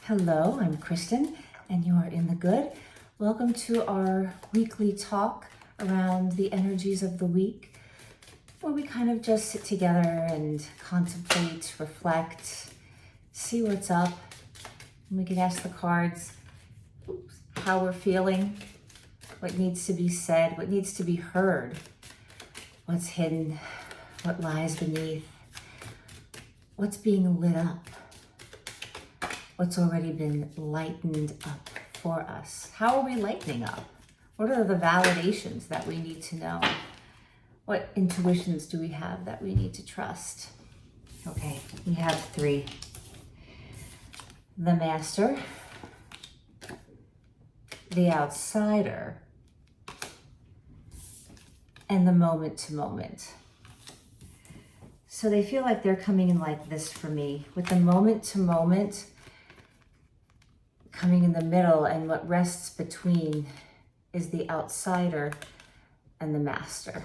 Hello, I'm Kristen, and you are in the good. Welcome to our weekly talk around the energies of the week, where we kind of just sit together and contemplate, reflect, see what's up. And we can ask the cards how we're feeling, what needs to be said, what needs to be heard, what's hidden, what lies beneath, what's being lit up, what's already been lightened up for us. How are we lightening up? What are the validations that we need to know? What intuitions do we have that we need to trust? Okay, we have three. The Master, the Outsider, and the Moment to Moment. So they feel like they're coming in like this for me, with the Moment to Moment coming in the middle, and what rests between is the Outsider and the Master.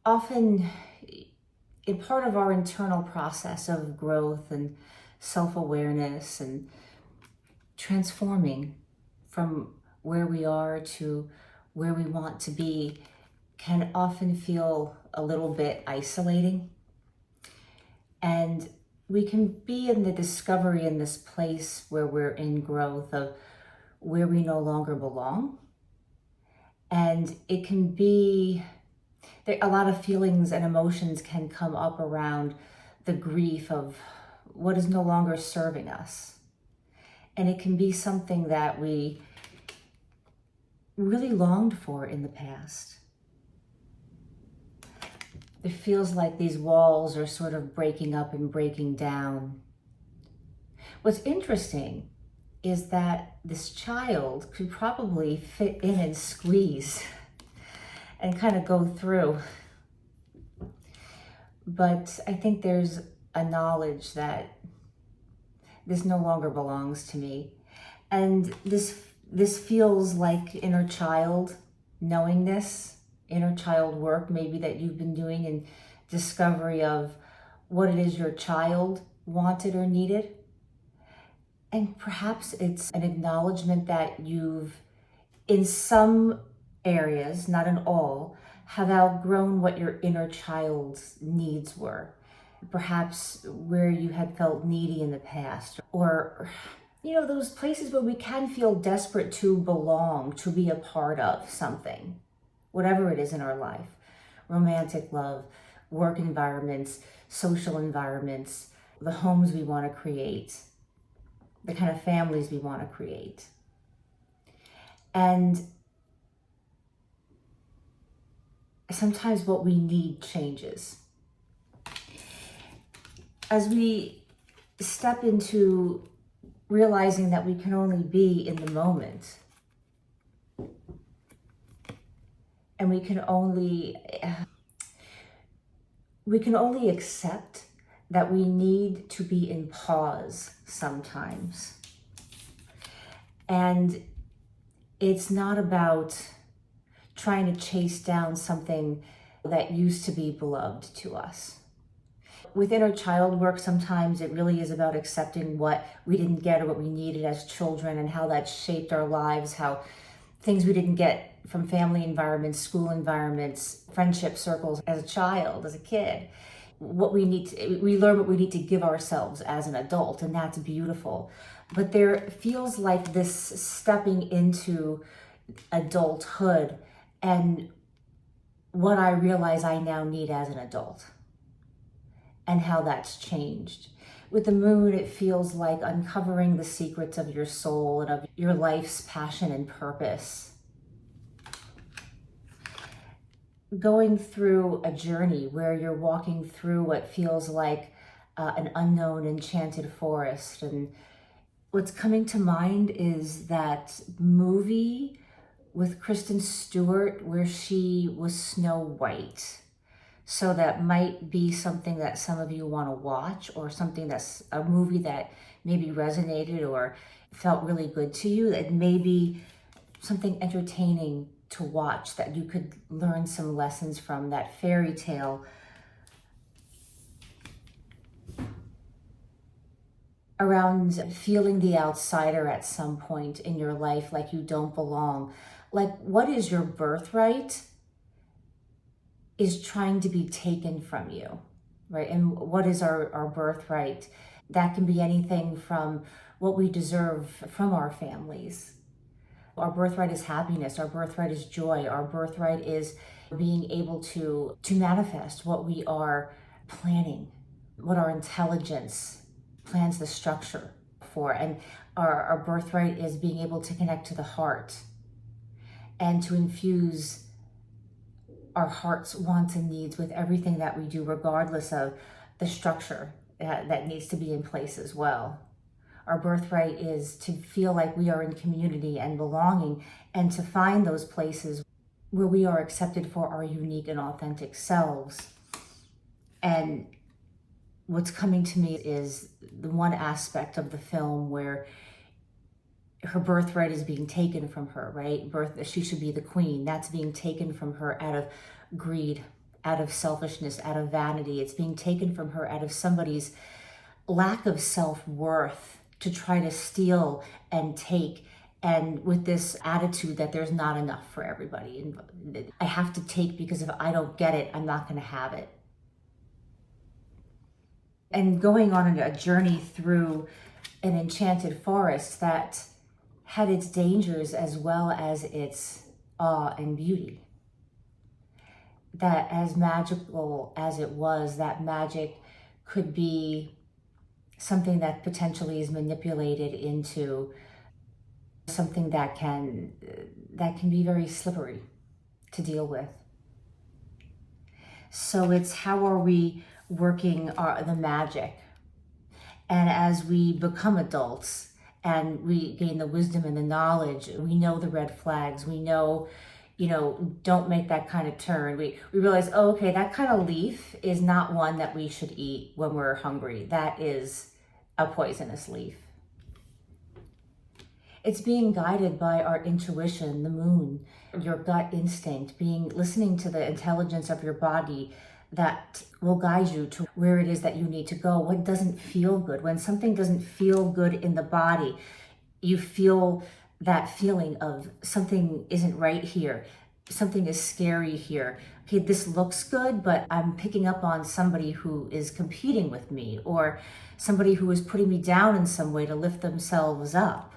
Often, in part of our internal process of growth and self-awareness and transforming from where we are to where we want to be, can often feel a little bit isolating. And we can be in the discovery in this place where we're in growth of where we no longer belong. And it can be, a lot of feelings and emotions can come up around the grief of what is no longer serving us. And it can be something that we really longed for in the past. It feels like these walls are sort of breaking up and breaking down. What's interesting is that this child could probably fit in and squeeze and kind of go through. But I think there's a knowledge that this no longer belongs to me. And this feels like inner child knowing this. Inner child work maybe that you've been doing in discovery of what it is your child wanted or needed. And perhaps it's an acknowledgement that you've, in some areas, not in all, have outgrown what your inner child's needs were. Perhaps where you had felt needy in the past, or those places where we can feel desperate to belong, to be a part of something. Whatever it is in our life, romantic love, work environments, social environments, the homes we want to create, the kind of families we want to create. And sometimes what we need changes. As we step into realizing that we can only be in the moment, and we can only accept that we need to be in pause sometimes. And it's not about trying to chase down something that used to be beloved to us. With inner child work, sometimes it really is about accepting what we didn't get or what we needed as children, and how that shaped our lives, how things we didn't get from family environments, school environments, friendship circles as a child, as a kid. We learn what we need to give ourselves as an adult, and that's beautiful. But there feels like this stepping into adulthood and what I realize I now need as an adult, and how that's changed. With the moon, it feels like uncovering the secrets of your soul and of your life's passion and purpose. Going through a journey where you're walking through what feels like an unknown enchanted forest. And what's coming to mind is that movie with Kristen Stewart where she was Snow White. So that might be something that some of you want to watch, or something that's a movie that maybe resonated or felt really good to you, that may be something entertaining to watch, that you could learn some lessons from, that fairy tale. around feeling the outsider at some point in your life, like you don't belong. Like, what is your birthright is trying to be taken from you, right? And what is our birthright? That can be anything from what we deserve from our families. Our birthright is happiness. Our birthright is joy. Our birthright is being able to manifest what we are planning, what our intelligence plans the structure for. And our birthright is being able to connect to the heart and to infuse our heart's wants and needs with everything that we do, regardless of the structure that needs to be in place as well. Our birthright is to feel like we are in community and belonging, and to find those places where we are accepted for our unique and authentic selves. And what's coming to me is the one aspect of the film where her birthright is being taken from her, right? She should be the queen. That's being taken from her out of greed, out of selfishness, out of vanity. It's being taken from her out of somebody's lack of self-worth to try to steal and take, and with this attitude that there's not enough for everybody. And I have to take because if I don't get it, I'm not going to have it. And going on a journey through an enchanted forest that had its dangers as well as its awe and beauty. That as magical as it was, that magic could be something that potentially is manipulated into something that can be very slippery to deal with. So it's how are we working the magic? And as we become adults and we gain the wisdom and the knowledge, we know the red flags, we know, don't make that kind of turn. We realize, oh, okay, that kind of leaf is not one that we should eat when we're hungry. That is a poisonous leaf. It's being guided by our intuition, the moon, your gut instinct, listening to the intelligence of your body that will guide you to where it is that you need to go. What doesn't feel good? When something doesn't feel good in the body, you feel that feeling of something isn't right here. Something is scary here. Okay, this looks good, but I'm picking up on somebody who is competing with me, or somebody who is putting me down in some way to lift themselves up.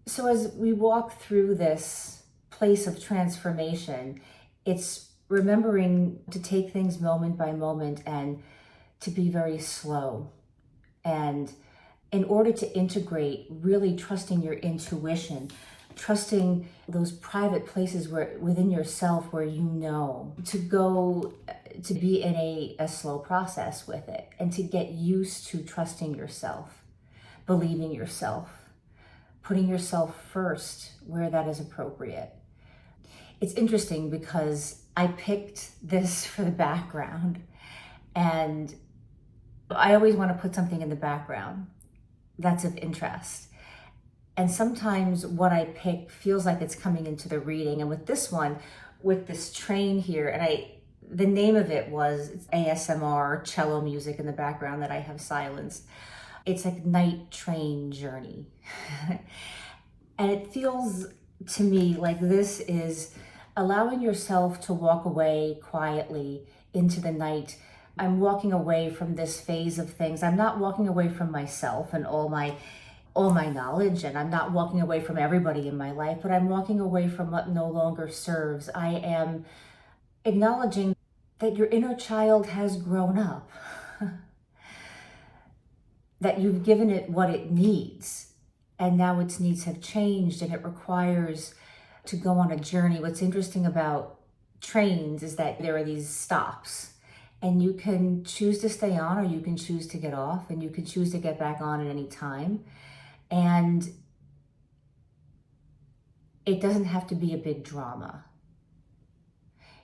So as we walk through this place of transformation, it's remembering to take things moment by moment and to be very slow. And in order to integrate, really trusting your intuition, trusting those private places within yourself where to go to be in a slow process with it, and to get used to trusting yourself, believing yourself, putting yourself first where that is appropriate. It's interesting because I picked this for the background, and I always want to put something in the background that's of interest. And sometimes what I pick feels like it's coming into the reading. And with this one, with this train here, and the name of it was ASMR, cello music in the background that I have silenced. It's like night train journey. And it feels to me like this is allowing yourself to walk away quietly into the night. I'm walking away from this phase of things. I'm not walking away from myself and all my knowledge, and I'm not walking away from everybody in my life, but I'm walking away from what no longer serves. I am acknowledging that your inner child has grown up, that you've given it what it needs, and now its needs have changed, and it requires to go on a journey. What's interesting about trains is that there are these stops, and you can choose to stay on, or you can choose to get off, and you can choose to get back on at any time. And it doesn't have to be a big drama.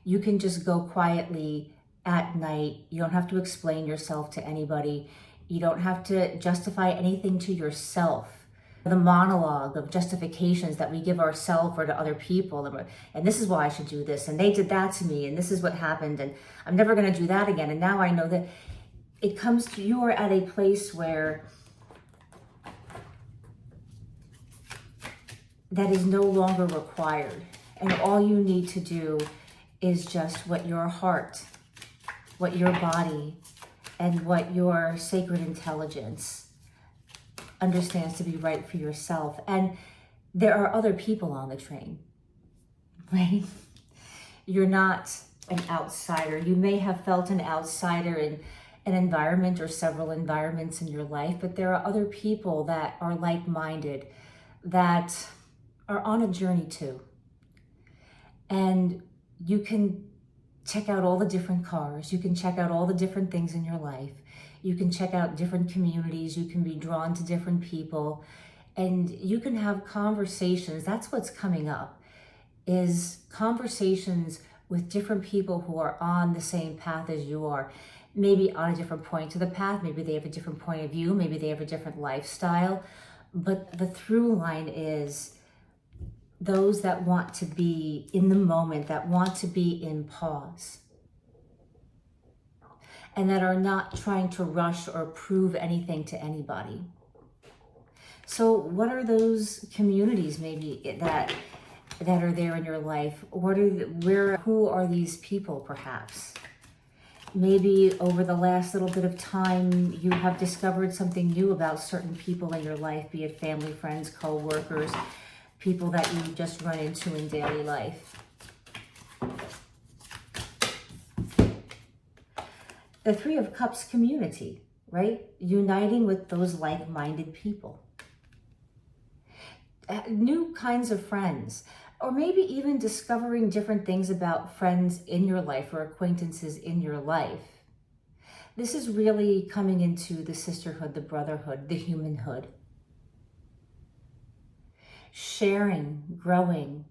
You can just go quietly at night. You don't have to explain yourself to anybody. You don't have to justify anything to yourself. The monologue of justifications that we give ourselves or to other people, and this is why I should do this, and they did that to me, and this is what happened, and I'm never going to do that again, and now I know that it comes to, you are at a place where that is no longer required. And all you need to do is just what your heart, what your body, and what your sacred intelligence understands to be right for yourself. And there are other people on the train, right? You're not an outsider. You may have felt an outsider in an environment or several environments in your life, but there are other people that are like-minded, that are on a journey too. And you can check out all the different cars. You can check out all the different things in your life. You can check out different communities. You can be drawn to different people, and you can have conversations. That's what's coming up, is conversations with different people who are on the same path as you are, maybe on a different point to the path. Maybe they have a different point of view. Maybe they have a different lifestyle. But the through line is those that want to be in the moment, that want to be in pause, and that are not trying to rush or prove anything to anybody. So what are those communities maybe that are there in your life? Who are these people perhaps? Maybe over the last little bit of time, you have discovered something new about certain people in your life, be it family, friends, co-workers, people that you just run into in daily life. The Three of Cups community, right? Uniting with those like-minded people. New kinds of friends, or maybe even discovering different things about friends in your life or acquaintances in your life. This is really coming into the sisterhood, the brotherhood, the humanhood. Sharing, growing,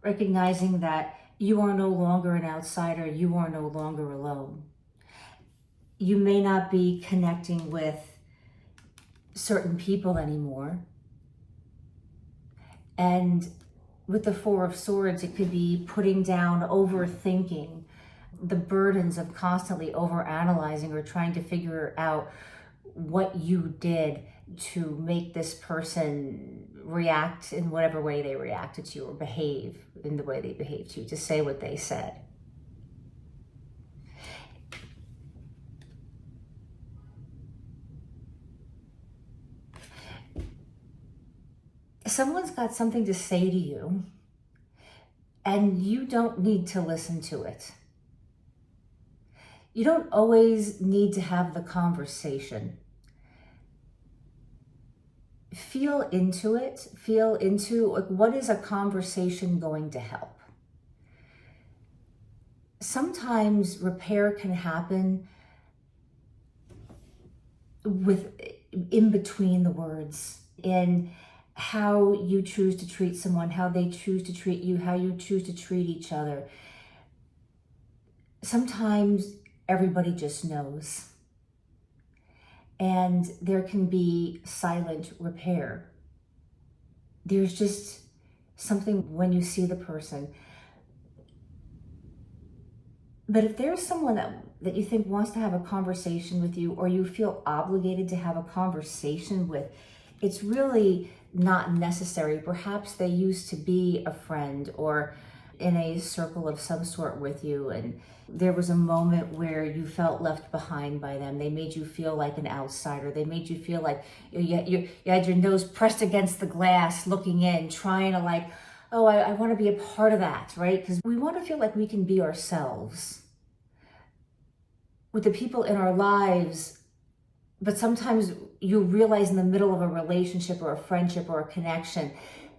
recognizing that you are no longer an outsider, you are no longer alone. You may not be connecting with certain people anymore. And with the Four of Swords, it could be putting down, overthinking, the burdens of constantly overanalyzing or trying to figure out what you did to make this person react in whatever way they reacted to you, or behave in the way they behaved to you, to say what they said. Someone's got something to say to you, and you don't need to listen to it. You don't always need to have the conversation. Feel into it. Feel into, like, what is a conversation going to help? Sometimes repair can happen in between the words, in how you choose to treat someone, how they choose to treat you, how you choose to treat each other. Sometimes everybody just knows. And there can be silent repair. There's just something when you see the person. But if there's someone that you think wants to have a conversation with you, or you feel obligated to have a conversation with, it's really not necessary. Perhaps they used to be a friend or in a circle of some sort with you, and there was a moment where you felt left behind by them. They made you feel like an outsider. They made you feel like you had your nose pressed against the glass, looking in, trying to like, oh, I want to be a part of that, right? Because we want to feel like we can be ourselves with the people in our lives. But sometimes you realize in the middle of a relationship or a friendship or a connection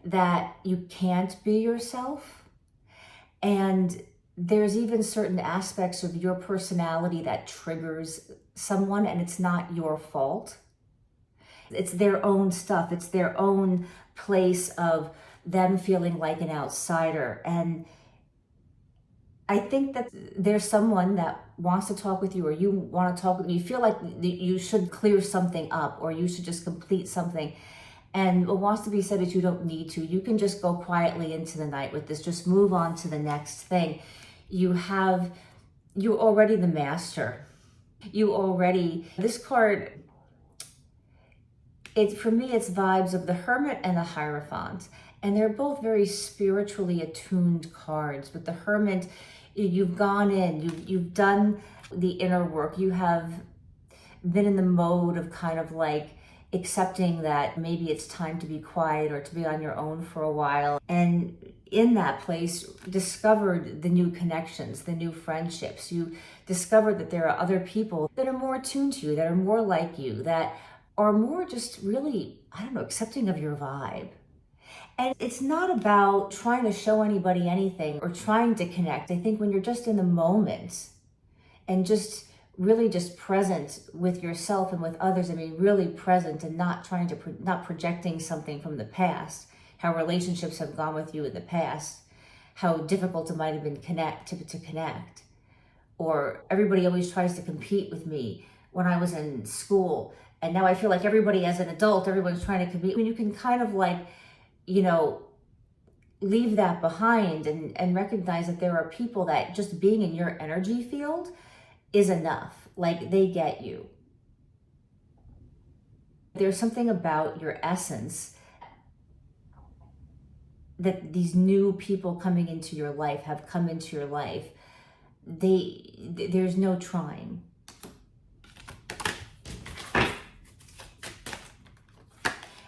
that you can't be yourself. And there's even certain aspects of your personality that triggers someone, and it's not your fault. It's their own stuff. It's their own place of them feeling like an outsider. And I think that there's someone that wants to talk with you, or you want to talk with you feel like you should clear something up, or you should just complete something. And what wants to be said is you don't need to. You can just go quietly into the night with this. Just move on to the next thing. You have you're already the master. This card, for me, it's vibes of the Hermit and the Hierophant. And they're both very spiritually attuned cards. With the Hermit, you've gone in, you've done the inner work. You have been in the mode of kind of like accepting that maybe it's time to be quiet or to be on your own for a while. And in that place, discovered the new connections, the new friendships. You discovered that there are other people that are more attuned to you, that are more like you, that are more just really, I don't know, accepting of your vibe. And it's not about trying to show anybody anything or trying to connect. I think when you're just in the moment and just really just present with yourself and with others, I mean, really present and not trying to, not projecting something from the past, how relationships have gone with you in the past, how difficult it might have been to connect. Or everybody always tries to compete with me when I was in school. And now I feel like everybody as an adult, everyone's trying to compete. When you can kind of like, leave that behind and recognize that there are people that just being in your energy field is enough. Like, they get you. There's something about your essence that these new people coming into your life have come into your life. There's no trying.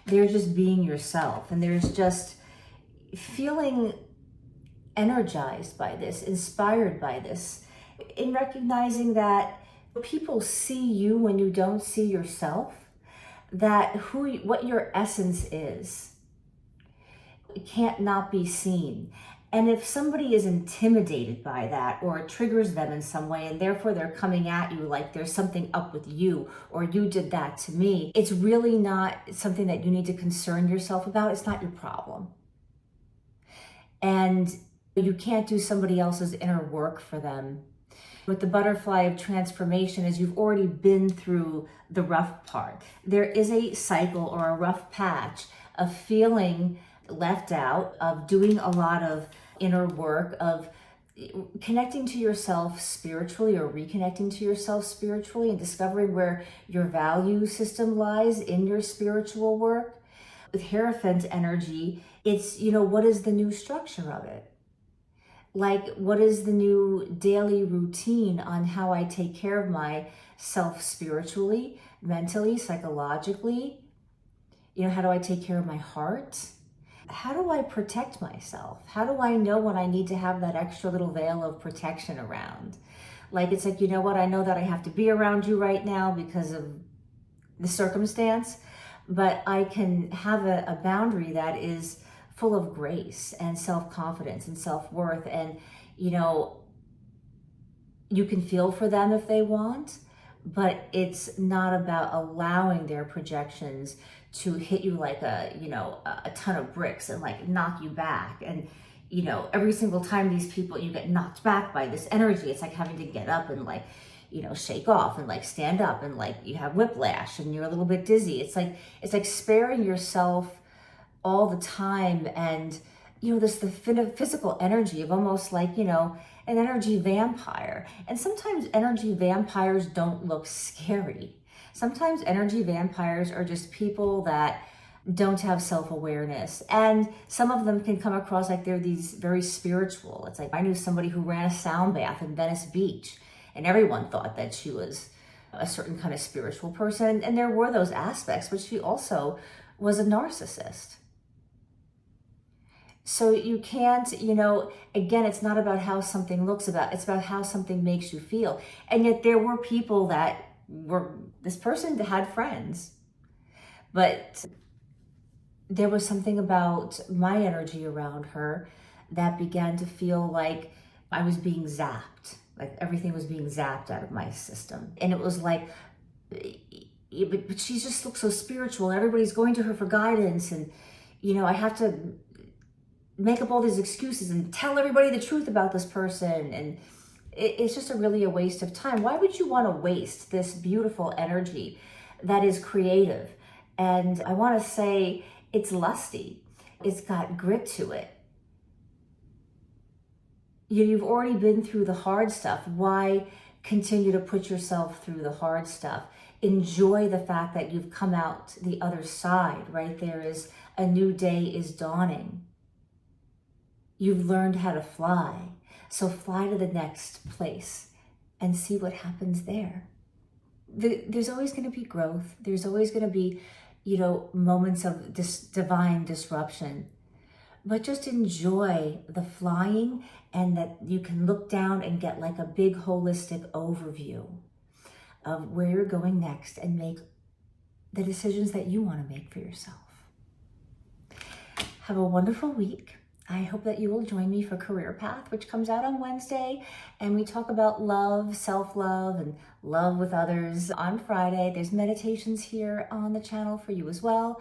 They're just being yourself, and there's just feeling energized by this, inspired by this, in recognizing that people see you when you don't see yourself, that what your essence is, it can't not be seen. And if somebody is intimidated by that, or it triggers them in some way, and therefore they're coming at you like there's something up with you, or you did that to me, it's really not something that you need to concern yourself about. It's not your problem. And you can't do somebody else's inner work for them. With the butterfly of transformation, as you've already been through the rough part, there is a cycle or a rough patch of feeling left out, of doing a lot of inner work, of connecting to yourself spiritually or reconnecting to yourself spiritually and discovering where your value system lies in your spiritual work. With Hierophant energy, it's, what is the new structure of it? Like, what is the new daily routine on how I take care of myself spiritually, mentally, psychologically? How do I take care of my heart? How do I protect myself? How do I know when I need to have that extra little veil of protection around? Like, it's like, I know that I have to be around you right now because of the circumstance, but I can have a boundary that is full of grace and self-confidence and self-worth. And, you can feel for them if they want, but it's not about allowing their projections to hit you like a ton of bricks and like knock you back. And, every single time these people, you get knocked back by this energy, it's like having to get up and like, shake off and like stand up and like you have whiplash and you're a little bit dizzy. It's like sparing yourself all the time. And, the physical energy of almost like, an energy vampire. And sometimes energy vampires don't look scary. Sometimes energy vampires are just people that don't have self-awareness. And some of them can come across like they're these very spiritual. It's like, I knew somebody who ran a sound bath in Venice Beach, and everyone thought that she was a certain kind of spiritual person. And there were those aspects, but she also was a narcissist. So you can't, again, it's not about how something looks, it's about how something makes you feel. And yet there were people this person had friends, but there was something about my energy around her that began to feel like I was being zapped, like everything was being zapped out of my system. And it was like, but she just looks so spiritual. Everybody's going to her for guidance. And, I have to make up all these excuses and tell everybody the truth about this person. And it's just really a waste of time. Why would you want to waste this beautiful energy that is creative? And I want to say it's lusty. It's got grit to it. You've already been through the hard stuff. Why continue to put yourself through the hard stuff? Enjoy the fact that you've come out the other side, right? There is a new day is dawning. You've learned how to fly. So fly to the next place and see what happens there. There's always going to be growth. There's always going to be, moments of this divine disruption. But just enjoy the flying, and that you can look down and get like a big holistic overview of where you're going next and make the decisions that you want to make for yourself. Have a wonderful week. I hope that you will join me for Career Path, which comes out on Wednesday, and we talk about love, self-love, and love with others on Friday. There's meditations here on the channel for you as well.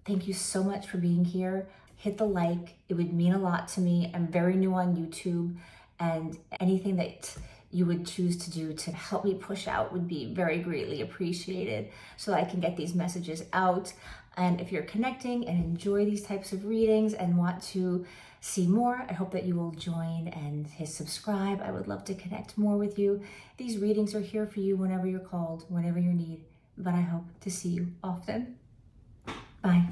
Thank you so much for being here. Hit the like, it would mean a lot to me. I'm very new on YouTube, and anything that you would choose to do to help me push out would be very greatly appreciated, so I can get these messages out. And if you're connecting and enjoy these types of readings and want to see more, I hope that you will join and hit subscribe. I would love to connect more with you. These readings are here for you whenever you're called, whenever you need, but I hope to see you often. Bye.